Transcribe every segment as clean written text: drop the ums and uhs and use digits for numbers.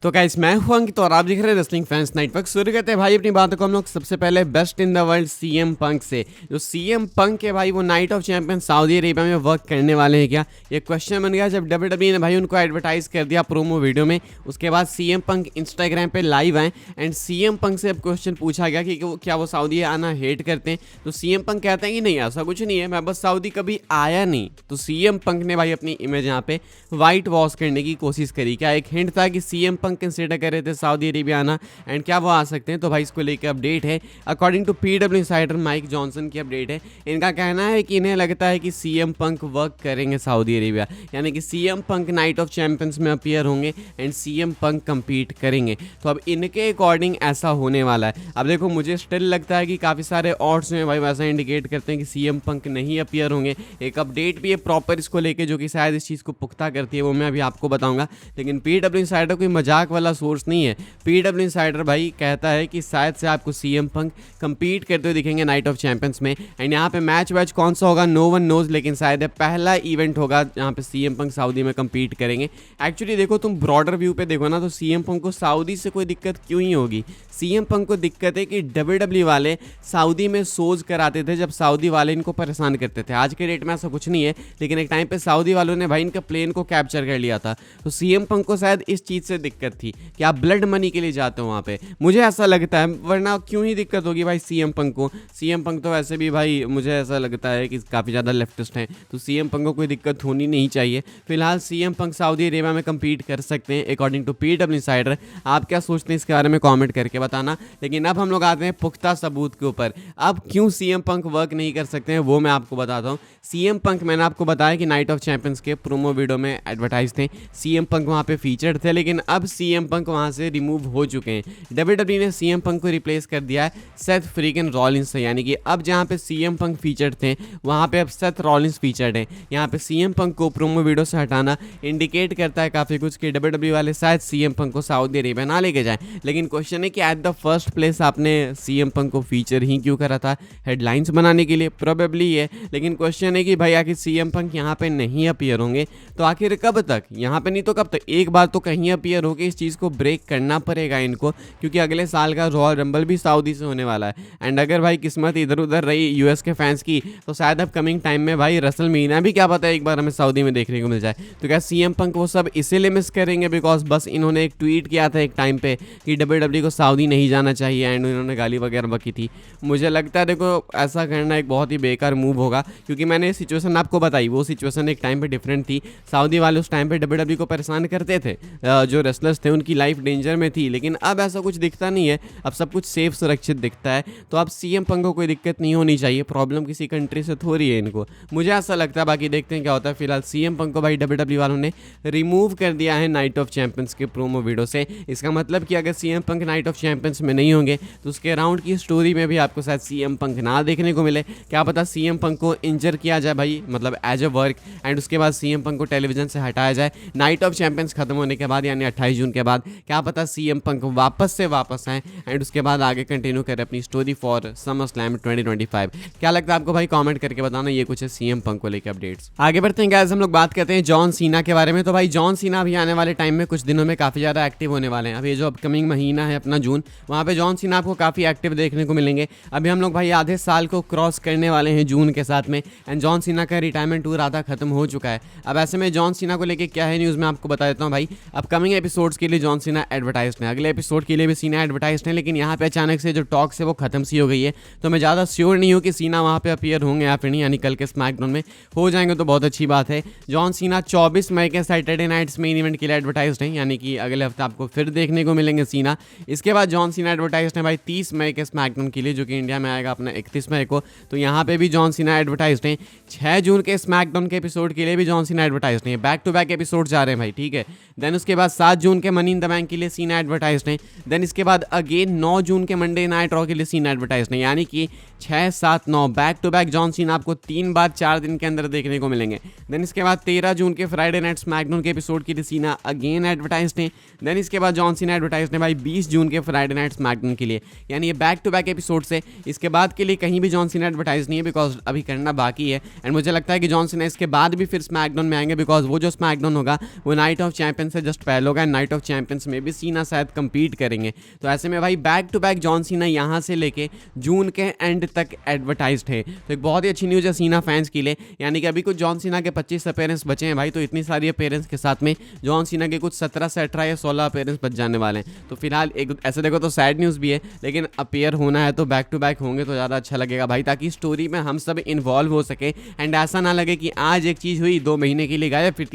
तो गाइस मैं हूं अंकित और आप देख रहे हैं रेसलिंग फैंस नेटवर्क। शुरू करते हैं भाई अपनी बातों को हम लोग सबसे पहले best in the world CM Punk से। जो सीएम पंक है भाई वो night of champion Saudi Arabia में वर्क करने वाले हैं क्या, ये क्वेश्चन बन गया जब डब्ल्यूडब्ल्यूई ने भाई उनको एडवर्टाइज कर दिया प्रोमो वीडियो में। उसके बाद सीएम पंक इंस्टाग्राम पे लाइव आए एंड सीएम पंक से अब क्वेश्चन पूछा गया कि क्या वो सऊदी आना हेट करते हैं। तो सीएम पंक कहते हैं कि नहीं ऐसा कुछ नहीं है, मैं बस सऊदी कभी आया नहीं। तो सीएम पंक ने भाई अपनी इमेज यहाँ पे वाइट वॉश करने की कोशिश करी। क्या एक हिंट था कि सीएम पंक कंसिडर कर रहे थे सऊदी अरेबिया आना एंड क्या वो आ सकते हैं? तो भाई इसको लेकर अपडेट है। According to PW insider Mike Johnson की अपडेट है। इनका कहना है कि इन्हें लगता है कि सीएम पंक वर्क करेंगे सऊदी अरेबिया, यानी कि CM Punk Night of Champions में अपीयर होंगे एंड सीएम पंक compete करेंगे। तो अब इनके अकॉर्डिंग ऐसा होने वाला है। अब देखो मुझे स्टिल लगता है कि काफ़ी सारे ऑड्स में भाई वैसा इंडिकेट करते हैं कि सीएम पंक नहीं अपीयर होंगे। एक अपडेट भी है प्रॉपर इसको लेके जो कि शायद इस चीज़ को पुख्ता करती है, वो मैं अभी आपको बताऊंगा। लेकिन पीडब्ल्यू इंसाइडर कोई मजाक वाला सोर्स नहीं है। पीडब्ल्यू इंसाइडर भाई कहता है कि शायद से आपको सीएम पंक compete करते हुए दिखेंगे नाइट ऑफ चैंपियंस में। एंड यहाँ पे मैच वैच कौन सा होगा नो वन नोज, लेकिन शायद पहला इवेंट होगा जहाँ पे सीएम पंक सऊदी में compete करेंगे। एक्चुअली देखो तुम ब्रॉडर व्यू पे देखो ना तो सीएम पंक को सऊदी से कोई दिक्कत क्यों ही होगी। सीएम पंक को दिक्कत है कि डब्ल्यूडब्ल्यूई वाले सऊदी में शोज कराते थे जब सऊदी वाले इनको परेशान करते थे। आज के डेट में ऐसा कुछ नहीं है, लेकिन एक टाइम पे सऊदी वालों ने भाई इनका प्लेन को कैप्चर कर लिया था। तो सीएम पंक को शायद इस चीज़ से दिक्कत थी कि आप ब्लड मनी के लिए जाते हो वहाँ पे, मुझे ऐसा लगता है, वरना क्यों ही दिक्कत होगी भाई सीएम पंक को। सीएम पंक तो वैसे भी भाई मुझे ऐसा लगता है कि काफ़ी ज़्यादा लेफ्टिस्ट हैं, तो सीएम पंक को कोई दिक्कत होनी नहीं चाहिए। फिलहाल सीएम पंक सऊदी अरेबिया में compete कर सकते हैं अकॉर्डिंग टू पीडब्ल्यू इंसाइडर। आप क्या सोचते हैं इसके बारे में कमेंट करके बताना। लेकिन अब हम लोग आते हैं पुख्ता सबूत के ऊपर। अब क्यों सीएम पंक वर्क नहीं कर सकते हैं वो मैं आपको बताता हूँ। सीएम पंक मैंने आपको बताया कि नाइट ऑफ चैंपियंस के प्रोमो वीडियो में एडवर्टाइज थे, सीएम पंक वहाँ पे फीचर्ड थे, लेकिन अब सीएम पंक वहाँ से रिमूव हो चुके हैं। डब्ल्यूडब्ल्यूई ने सीएम पंक को रिप्लेस कर दिया है सेथ फ्रीगन रॉलिंस से, यानी कि अब जहाँ पे सीएम पंक फीचर्ड थे वहाँ पे अब सेथ रॉलिंस फीचर्ड है। यहाँ पे सीएम पंक को प्रोमो वीडियो से हटाना इंडिकेट करता है काफ़ी कुछ कि डब्ल्यूडब्ल्यूई वाले शायद सीएम पंक को सऊदी अरेबिया ना लेके जाए। लेकिन क्वेश्चन है कि एट द फर्स्ट प्लेस आपने सीएम पंक को फीचर ही क्यों करा था? हेडलाइंस बनाने के लिए प्रोबेबली है, लेकिन क्वेश्चन है कि भाई आखिर सीएम पंक यहाँ पे नहीं अपीयर होंगे तो आखिर कब तक? यहाँ पे नहीं तो कब तक? एक बार तो कहीं अपीयर होकर इस चीज़ को ब्रेक करना पड़ेगा इनको, क्योंकि अगले साल का रॉयल रंबल भी सऊदी से होने वाला है। एंड अगर भाई किस्मत इधर उधर रही यूएस के फैंस की तो शायद अब कमिंग टाइम में भाई रेसलमेनिया भी क्या पता है एक बार हमें सऊदी में देखने को मिल जाए। तो क्या सीएम पंक वो सब इसीलिए मिस करेंगे बिकॉज बस इन्होंने एक ट्वीट किया था एक टाइम पे कि डब्ल्यूडब्ल्यूई को सऊदी नहीं जाना चाहिए एंड इन्होंने गाली वगैरह बकी थी। मुझे लगता है देखो ऐसा करना एक बहुत ही बेकार मूव होगा, क्योंकि मैंने सिचुएशन आपको बताई, वो सिचुएशन एक टाइम पे डिफरेंट थी। सऊदी वाले उस टाइम पे डब्ल्यूडब्ल्यूई को परेशान करते थे, जो रेसलर्स थे उनकी लाइफ डेंजर में थी, लेकिन अब ऐसा कुछ दिखता नहीं है। अब सब कुछ सेफ सुरक्षित दिखता है। तो अब सीएम पंक को कोई दिक्कत नहीं होनी चाहिए, प्रॉब्लम किसी कंट्री से थोड़ी है इनको, मुझे ऐसा लगता है। बाकी देखते हैं क्या होता है। फिलहाल सीएम पंक को भाई डब्ल्यूडब्ल्यूई वालों ने रिमूव कर दिया है नाइट ऑफ चैंपियंस के प्रोमो वीडियो से। इसका मतलब कि अगर CM Punk Night of Champions में नहीं होंगे तो उसके राउंड की स्टोरी में भी आपको शायद सीएम पंक ना देखने को मिले। क्या पता सीएम पंक को इंजर किया जाए भाई, मतलब एज अ वर्क, एंड उसके बाद सीएम पंक को टेलीविजन से हटाया जाए नाइट ऑफ चैंपियंस खत्म होने के बाद, यानी 28 जून के बाद। क्या पता सीएम पंक वापस आए एंड उसके बाद आगे कंटिन्यू करें अपनी स्टोरी फॉर समर स्लैम 2025। क्या लगता है आपको भाई कमेंट करके बताना। ये कुछ है सीएम पंक को लेकर अपडेट्स। आगे बढ़ते हैं गाइस, हम लोग बात करते हैं जॉन सीना के बारे में। तो भाई जॉन सीना भी आने वाले टाइम में कुछ दिनों में काफ़ी ज़्यादा एक्टिव होने वाले हैं। अब ये जो अपकमिंग महीना है अपना जून, वहाँ पे जॉन सीना आपको काफ़ी एक्टिव देखने को मिलेंगे। अभी हम लोग भाई आधे साल को क्रॉस करने वाले हैं जून के साथ में एंड जॉन सीना का रिटायरमेंट टूर आधा खत्म हो चुका है। अब ऐसे में जॉन सीना को लेकर क्या है न्यूज़ में आपको बता देता हूँ भाई। अपकमिंग एपिसोड्स के लिए जॉन सीना एडवर्टाइज है, अगले एपिसोड के लिए भी सीना एडवर्टाइज है, लेकिन यहाँ पे अचानक से जो टॉक्स है वो खत्म सी हो गई है। तो मैं ज़्यादा श्योर नहीं हूँ कि सीना वहाँ पे अपीयर होंगे या फिर नहीं, यानी कल के स्मैकडाउन में हो जाएंगे तो बहुत अच्छी बात है। जॉन सीना 24 मई के सैटरडे नाइट्स मेन इवेंट के लिए एडवर्टाइज हैं, यानी कि अगले हफ्ते आपको फिर देखने को मिलेंगे सीना। इसके बाद जॉन सीना एडवर्टाइज है भाई 30 मई के स्मैकडाउन के लिए, जो कि इंडिया में आएगा अपना 31 मई को। तो यहाँ पे भी जॉन सीना एडवर्टाइज हैं। 6 जून के स्मैकडाउन के एपिसोड के लिए भी जॉन सीना एडवर्टाइज हैं। बैक टू बैक एपिसोड जा रहे हैं भाई, ठीक है। देन उसके बाद 7 जून के मनी इन द बैंक के लिए सीना एडवर्टाइज हैं। देन इसके बाद अगेन 9 जून के मंडे नाइट रॉ के लिए सीना एडवर्टाइज हैं, यानी कि 6, 7, 9 back to back John Cena आपको 3 बार 4 दिन के अंदर देखने को मिलेंगे। देन इसके बाद 13 जून के फ्राइडे नाइट स्मैकडाउन के एपिसोड के लिए सीना अगेन एडवर्टाइज हैं। देन इसके बाद जॉन सीना एडवर्टाइज हैं भाई 20 जून के फ्राइडे नाइट स्मैकडाउन के लिए, यानी ये बैक टू बैक एपिसोड से। इसके बाद के लिए कहीं भी जॉन सीना एडवर्टाइज नहीं है बिकॉज अभी करना बाकी है। एंड मुझे लगता है कि जॉन सीना इसके बाद भी फिर स्मैकडाउन में आएंगे बिकॉज वो जो स्मैकडाउन होगा वो नाइट ऑफ चैंपियन से जस्ट पहले होगा। नाइट ऑफ चैंपियंस में भी सीना शायद compete करेंगे। तो ऐसे में भाई back to back John Cena यहाँ से लेके जून के एंड तक एडवर्टाइज्ड है। तो एक बहुत ही अच्छी न्यूज़ है सीना फैंस के लिए, यानी कि अभी कुछ जॉन सीना के 25 अपीयरेंस बचे हैं भाई। तो इतनी सारी अपीयरेंस के साथ में जॉन सीना के कुछ 17 से 18 या 16 अपीयरेंस बच जाने वाले हैं। तो फिलहाल एक ऐसे देखो तो सैड न्यूज़ भी है, लेकिन अपीयर होना है तो बैक टू बैक होंगे तो ज़्यादा अच्छा लगेगा भाई, ताकि स्टोरी में हम सब इन्वॉल्व हो सके एंड ऐसा ना लगे कि आज एक चीज़ हुई 2 महीने के लिए गायब, फिर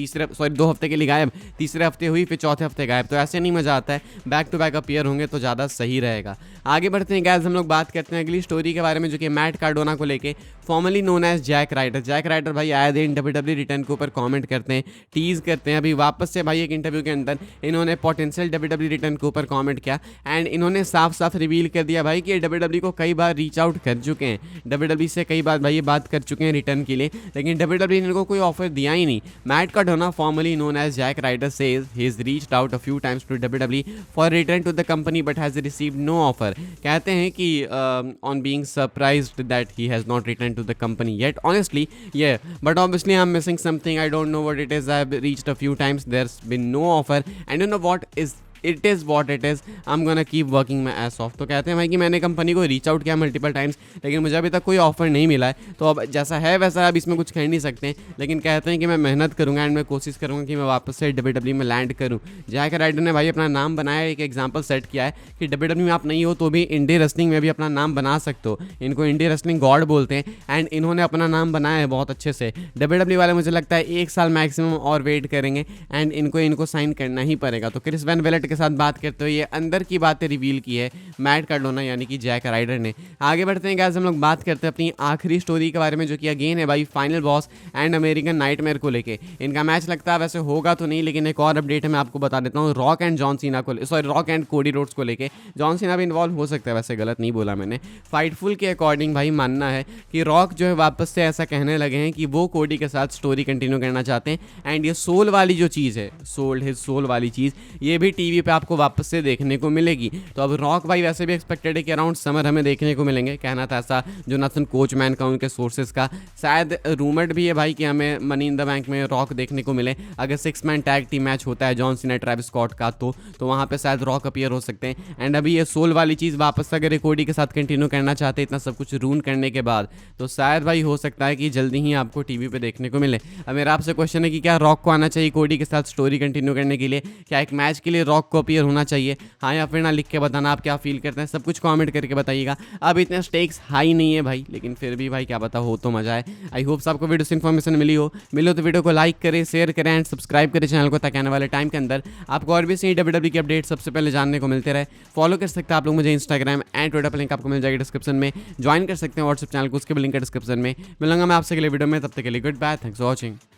2 हफ्ते के लिए गायब, तीसरे हफ्ते हुई फिर चौथे हफ्ते गायब। तो ऐसे नहीं मज़ा आता है, बैक टू बैक अपीयर होंगे तो ज़्यादा सही रहेगा। आगे बढ़ते हैं गाइस, हम लोग बात करते हैं अगली स्टोरी के बारे में, जो कि मैट कार्डोना को लेके, formerly known as Jack Ryder. Jack Ryder भाई आए दिन WWE रिटर्न के ऊपर कमेंट करते हैं, टीज करते हैं। अभी वापस से भाई एक इंटरव्यू के अंदर इन्होंने पोटेंशियल WWE रिटर्न के ऊपर कमेंट किया एंड इन्होंने साफ साफ रिवील कर दिया भाई कि WWE को कई बार रीच आउट कर चुके हैं, WWE से कई बार भाई ये बात कर चुके हैं रिटर्न के लिए, लेकिन WWE ने इनको कोई ऑफर दिया ही नहीं। Matt Cardona formerly known as Jack Ryder says he is reached out a few times to WWE for return to the company but has received no offer. कहते हैं कि on being surprised that he has not return to the company yet honestly, yeah, but obviously I'm missing something. I don't know what it is. I've reached a few times, there's been no offer, and you know what is it is what it is, I am gonna keep working my S of. तो कहते हैं भाई कि मैंने company को reach out किया multiple times, लेकिन मुझे अभी तक कोई ऑफर नहीं मिला है। तो अब जैसा है वैसा अब इसमें कुछ कह नहीं सकते, लेकिन कहते हैं कि मैं मेहनत करूँगा एंड मैं कोशिश करूँगा कि मैं वापस से WWE में लैंड करूँ। जैक राइडर ने भाई अपना नाम बनाया, एक एग्जाम्पल सेट किया है कि WWE में आप नहीं हो तो भी इंडी रेसलिंग में भी अपना नाम बना सकते हो। इनको इंडी रेसलिंग गॉड बोलते हैं एंड इन्होंने अपना नाम बनाया है बहुत अच्छे से। WWE वाले मुझे लगता है 1 साल मैक्सिमम और वेट करेंगे एंड इनको साइन करना ही पड़ेगा। तो क्रिस वैन वेलेट के साथ बात करते हुए ये अंदर की बातें रिवील की है मैट कार्डोना यानी कि जैक राइडर ने। आगे बढ़ते हैं गाइस, हम लोग बात करते हैं अपनी आखिरी स्टोरी के बारे में, जो कि अगेन है भाई final boss and American nightmare को लेके। इनका मैच लगता है वैसे होगा तो नहीं, लेकिन एक और अपडेट है मैं आपको बता देता हूँ, रॉक एंड जॉन सीना को, sorry rock and Cody Rhodes को लेके। जॉन सीना भी इन्वॉल्व हो सकता है, वैसे गलत नहीं बोला मैंने। फाइटफुल के अकॉर्डिंग भाई मानना है कि रॉक जो है वापस से ऐसा कहने लगे हैं कि वो कोडी के साथ स्टोरी कंटिन्यू करना चाहते हैं एंड ये सोल वाली जो चीज़ है, सोल्ड हिज सोल वाली चीज़, ये भी टीवी पे आपको वापस से देखने को मिलेगी। तो अब रॉक भाई वैसे भी एक्सपेक्टेड है कि अराउंड समर हमें देखने को मिलेंगे, कहना था ऐसा जोनाथन कोचमैन का, उनके सोर्सेज का। शायद रूमर्ड भी है भाई कि हमें मनी इन द बैंक में रॉक देखने को मिले। अगर 6 मैन टैग टीम मैच होता है जॉन सीना ट्रेविस स्कॉट का, तो वहाँ पे शायद रॉक अपीयर हो सकते हैं। एंड अभी ये सोल वाली चीज़ वापस अगर कोडी के साथ कंटिन्यू करना चाहते हैं इतना सब कुछ रून करने के बाद, तो शायद भाई हो सकता है कि जल्दी ही आपको टीवी पे देखने को मिले। अब मेरा आपसे क्वेश्चन है कि क्या रॉक को आना चाहिए कोडी के साथ स्टोरी कंटिन्यू करने के लिए? क्या एक मैच के लिए रॉक को अपीयर होना चाहिए, हाँ या फिर ना? लिख के बताना आप क्या फील करते हैं, सब कुछ कमेंट करके बताइएगा। अब इतने स्टेक्स हाई नहीं है भाई, लेकिन फिर भी भाई क्या पता हो तो मजा है। आई होप आपको वीडियो से इन्फॉर्मेशन मिली हो तो वीडियो को लाइक करें, शेयर करें एंड सब्सक्राइब करें चैनल को, ताकि आने वाले टाइम के अंदर आपको और भी सही WWE की अपडेट सबसे पहले जानने को मिलते रहे। फॉलो कर सकते हैं आप लोग मुझे इंस्टाग्राम एंड ट्विटर पर, लिंक आपको मिल जाएगा डिस्क्रिप्शन में। ज्वाइन कर सकते हैं व्हाट्सएप चैनल को, उसके भी लिंक है डिस्क्रिप्शन में। मिलूंगा मैं आपसे अगले वीडियो में, तब तक के लिए goodbye, thanks for watching.